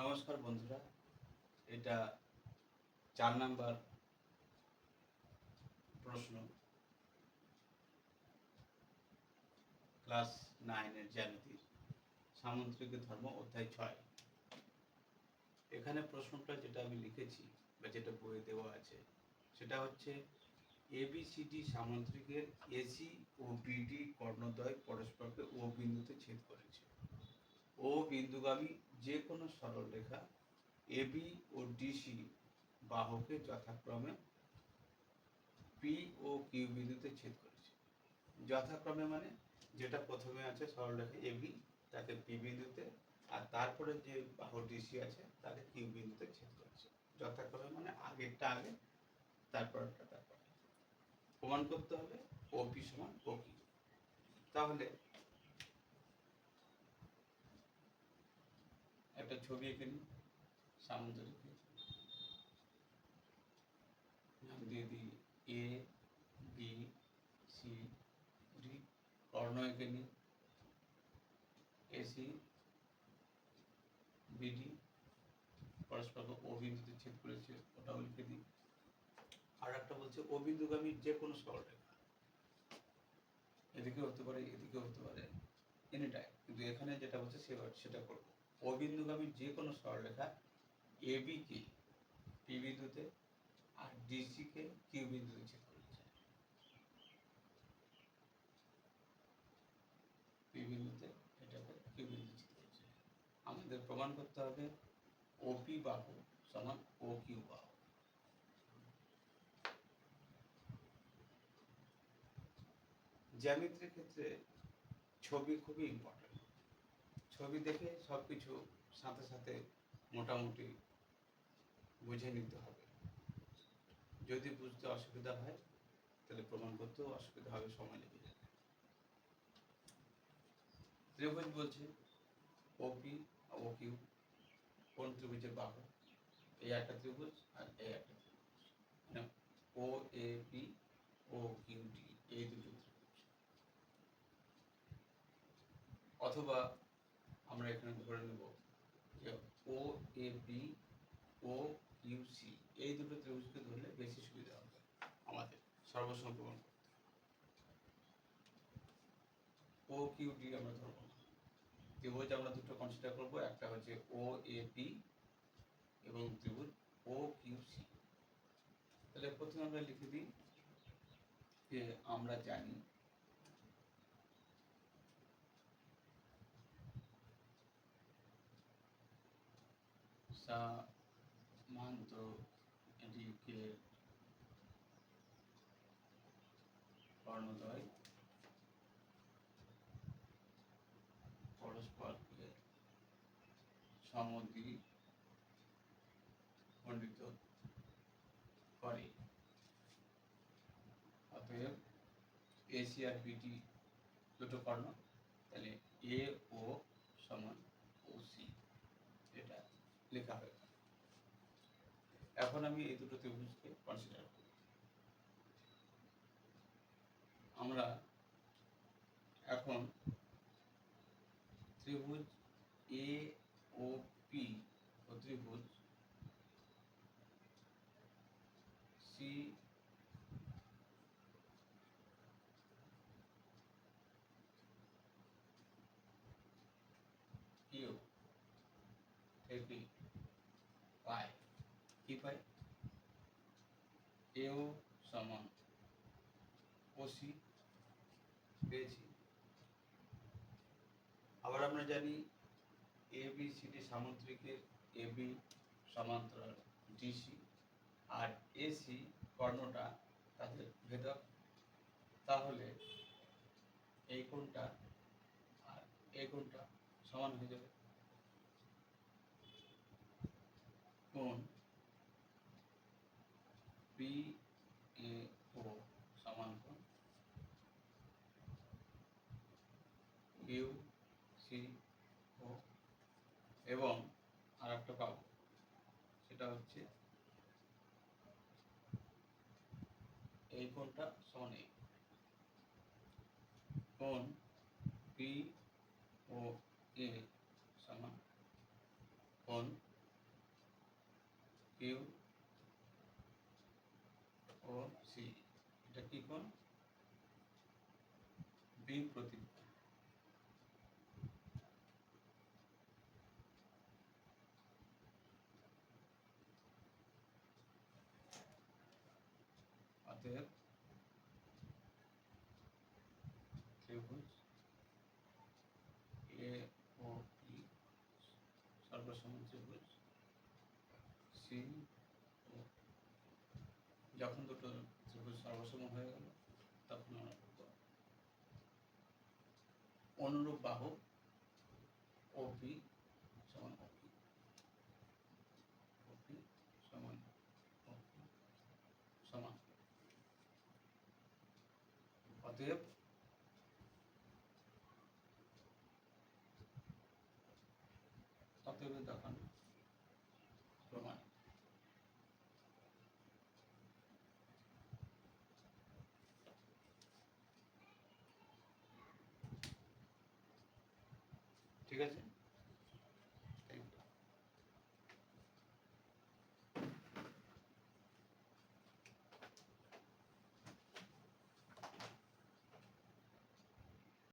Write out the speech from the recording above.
নমস্কার বন্ধুরা, এটা 4 নাম্বার প্রশ্ন, ক্লাস 9-এর জ্যামিতির সামুদ্রিক ধর্ম অধ্যায় 6। এখানে প্রশ্নটা যেটা আমি লিখেছি বা যেটা বইয়ে দেওয়া আছে সেটা হচ্ছে এবিসিডি সামুদ্রিকের এসি ও বিডি কর্ণদ্বয় পরস্পরকে ও বিন্দুতে ছেদ করেছে। ও বিন্দুগামী যে কোনো সরলরেখা এবি ও ডিসি বাহুকে যথাক্রমে পি ও কিউ বিন্দুতে ছেদ করেছে। যথাক্রমে মানে যেটা প্রথমে আছে সরলরেখা এবি তাকে পি বিন্দুতে, আর তারপরে যে বাহু ডিসি আছে তাকে কিউ বিন্দুতে ছেদ করেছে। যথাক্রমে মানে আগেরটা আগে, তারপরটা তারপর। প্রমাণ করতে হবে ওপি সমান ও কিউ। তাহলে একটা ছবি এঁকে নিই, সামুদ্রিক নাম দিয়ে দিই এ বি সি ডি। কর্ণ এঁকে নিই এসি বিডি পরস্পরকে ও বিন্দুতে ছেদ করেছে, ওটাও লিখে দিই। আর একটা বলছে ও বিন্দুগামী যে কোনো সরলরেখা, এদিকে হতে পারে এদিকেও হতে পারে, এনিটাইম, কিন্তু এখানে যেটা বলছে সেটা করবো। ও বিন্দুগামী যে কোনো সরলরেখা এবি কে পি বিন্দুতে আর ডিসি কে কিউ বিন্দুতে ছেদ করেছে। পি বিন্দুতে এটাকে কিউ বিন্দুতে ছেদ করেছে। আমাদের প্রমাণ করতে হবে ওপি বাহু সমান ও কিউ বাহু। জ্যামিতির ক্ষেত্রে ছবি খুবই ইম্পর্টেন্ট। ছবি দেখে সব কিছু সাথে সাথে মোটামুটি বুঝে নিতে হবে। যদি বুঝতে অসুবিধা হয় তাহলে প্রমাণ করতেও অসুবিধা হবে, সময় লেগে যাবে। ত্রিভুজ বলছে ওপি ও কিউ কোন ত্রিভুজের বাহু? এই একটা ত্রিভুজ আর এই একটা ত্রিভুজ, মানে O A P O Q D, এই দুটো ত্রিভুজ। অথবা আমরা এখানে ধরে নেব যে O A B O U C, এই দুটো ত্রিভুজকে ধরলে বেশি সুবিধা হবে আমাদের সর্বসময় প্রমাণ করতে। ও কিউ ডি আমরা ধরবো না, ত্রিভুজ আমরা দুটো কনসিডার করবো, একটা হচ্ছে ও এ পি এবং ত্রিভুজ ও কিউ সি। তাহলে প্রথমে আমরা লিখে দিই যে আমরা জানি সামান্তরিকের কর্ণদ্বয় পরস্পরকে সমদ্বিখণ্ডিত করে। অতএব এসি আর বিডি দুটো কর্ণ, তাহলে এ ও সমান ও সি, এটা লেখা হয়ে গেল। এখন আমি এই দুটো ত্রিভুজকে কনসিডার করি। আমরা এখন ত্রিভুজ এ ও পি ও ত্রিভুজ সি কিউ থেকে পাই। কি পাই? এও সমান ওসি পেয়েছি। আবার আমরা জানি A B C D সামুদ্রিকের A B সমান্তরাল ডিসি আর এসি কর্ণটা তাদের ভেদক। তাহলে এই কোণটা আর এই কোণটা সমান হয়ে যাবে। কোণ পি এ ও সমান কোণ ইউ সি ও, এবং আর একটা পাবো, সেটা হচ্ছে এই কোণটা সমান এই কোণ পি ও এ সমান কোণ কিউ ও সি, এটা কি কোণ? বিপ্রতীক। অতএব ত্রিভুজ এ ও বি সর্বসম ত্রিভুজ সি ও, যখন দুটো ত্রিভুজ সর্বসম হয়ে গেল তখন আমরা বলবো অনুরূপ বাহু OP সমান OP, OP সমান OP সমান। অতএব তখন প্রমাণিত। ঠিক আছে।